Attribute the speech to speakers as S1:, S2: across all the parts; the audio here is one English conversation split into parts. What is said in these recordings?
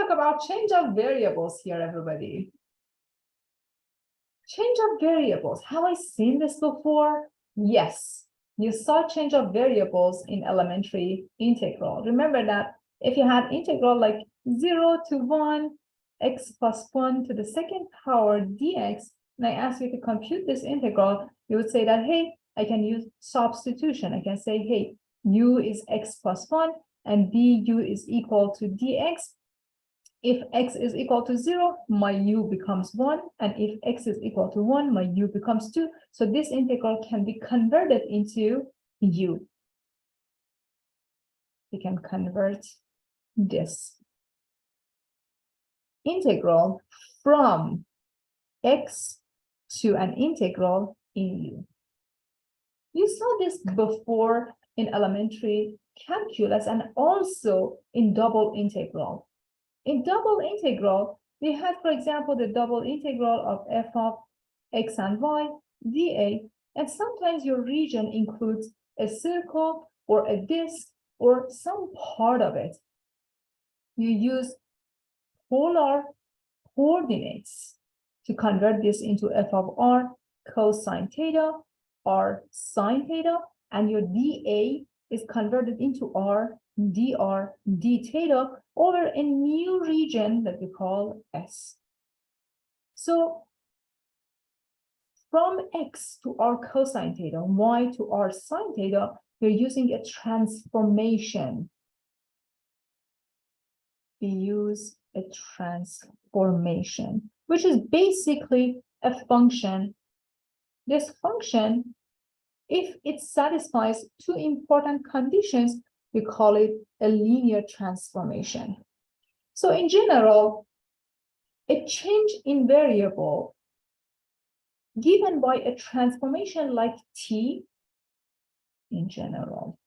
S1: talk about change of variables here, everybody. Change of variables. Have I seen this before? Yes, you saw change of variables in elementary integral. Remember that if you had integral like 0 to 1, x plus 1 to the second power dx, and I ask you to compute this integral, you would say that, hey, I can use substitution. I can say, hey, u is x plus 1 and du is equal to dx. If x is equal to 0, my u becomes 1. And if x is equal to 1, my u becomes 2. So this integral can be converted into u. We can convert this integral from x to an integral in u. You saw this before in elementary calculus and also in double integral. In double integral, we had, for example, the double integral of f of x and y dA, and sometimes your region includes a circle or a disk or some part of it. You use polar coordinates to convert this into f of r cosine theta, r sine theta, and your dA is converted into r dr d theta over a new region that we call S. So from x to r cosine theta, y to r sine theta, we're using a transformation. We use a transformation, which is basically a function. This function, if it satisfies two important conditions, we call it a linear transformation. So in general, a change in variable given by a transformation like t in general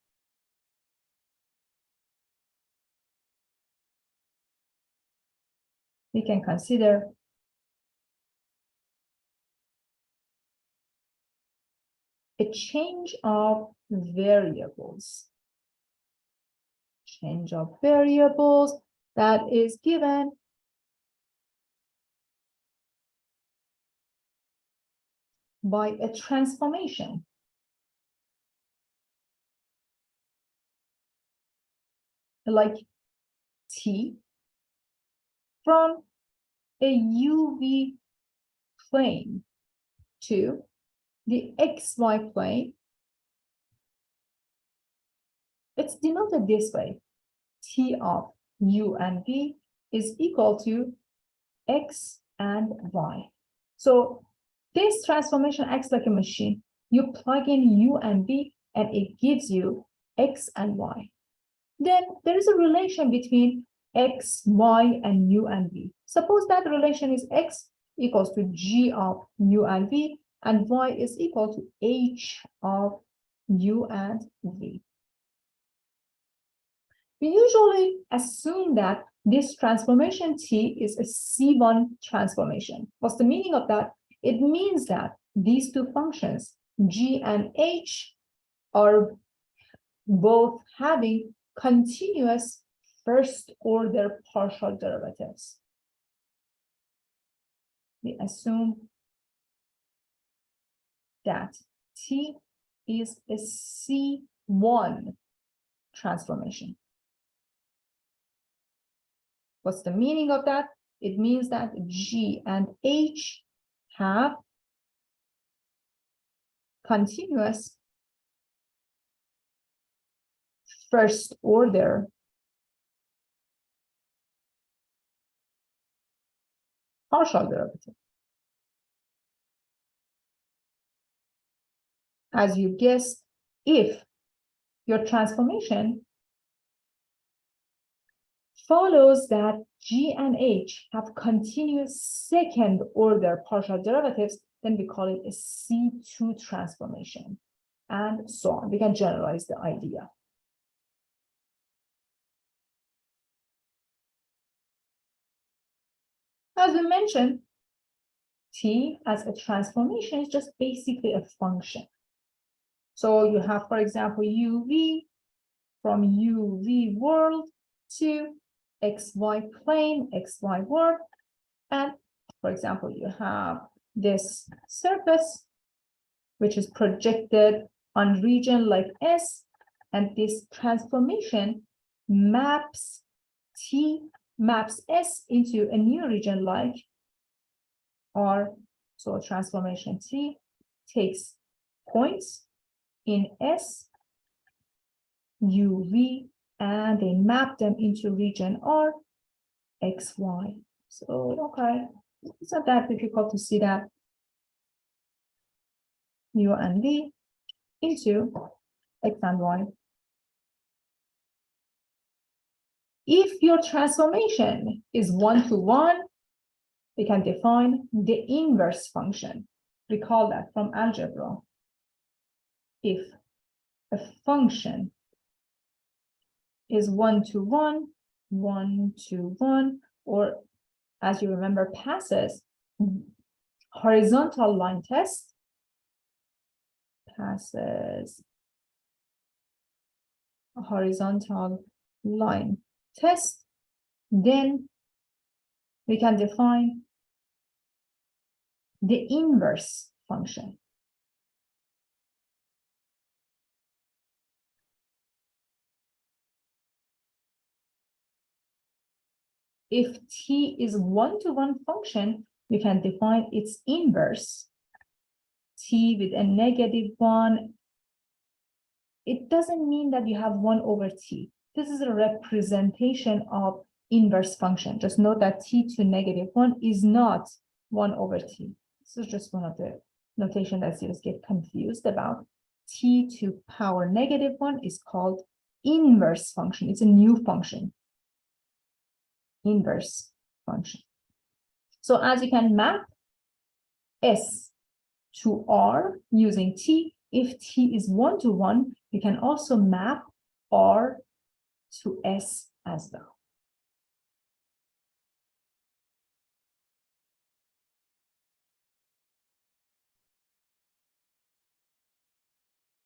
S1: we can consider a change of variables. Change of variables that is given by a transformation. Like t from a UV plane to the XY plane. It's denoted this way. T of u and v is equal to x and y. So this transformation acts like a machine. You plug in u and v and it gives you x and y. Then there is a relation between x, y, and u and v. Suppose that relation is x equals to g of u and v, and y is equal to h of u and v. We usually assume that this transformation t is a C1 transformation. What's the meaning of that? It means that these two functions, g and h, are both having continuous first order partial derivatives. We assume that t is a C1 transformation. What's the meaning of that? It means that g and h have continuous first order partial derivative. As you guessed, if your transformation follows that g and h have continuous second order partial derivatives, then we call it a C2 transformation, and so on. We can generalize the idea. As we mentioned, t as a transformation is just basically a function. So you have, for example, uv from uv world to XY plane, XY world. And for example, you have this surface, which is projected on region like S, and this transformation maps S into a new region like R. So transformation T takes points in S, U, V, and they map them into region R, X, Y. So, okay, it's not that difficult to see that U and V into X and Y. If your transformation is 1-to-1, we can define the inverse function. Recall that from algebra. If a function is 1-to-1, 1-to-1, or as you remember, passes horizontal line test, passes a horizontal line test, then we can define the inverse function. If T is 1-to-1 function, you can define its inverse. T with a -1. It doesn't mean that you have 1/T. This is a representation of inverse function. Just note that T to -1 is not 1/T. This is just one of the notation that students get confused about. T to power -1 is called inverse function. It's a new function. Inverse function. So as you can map S to R using T, if T is 1-to-1, you can also map R to S as well.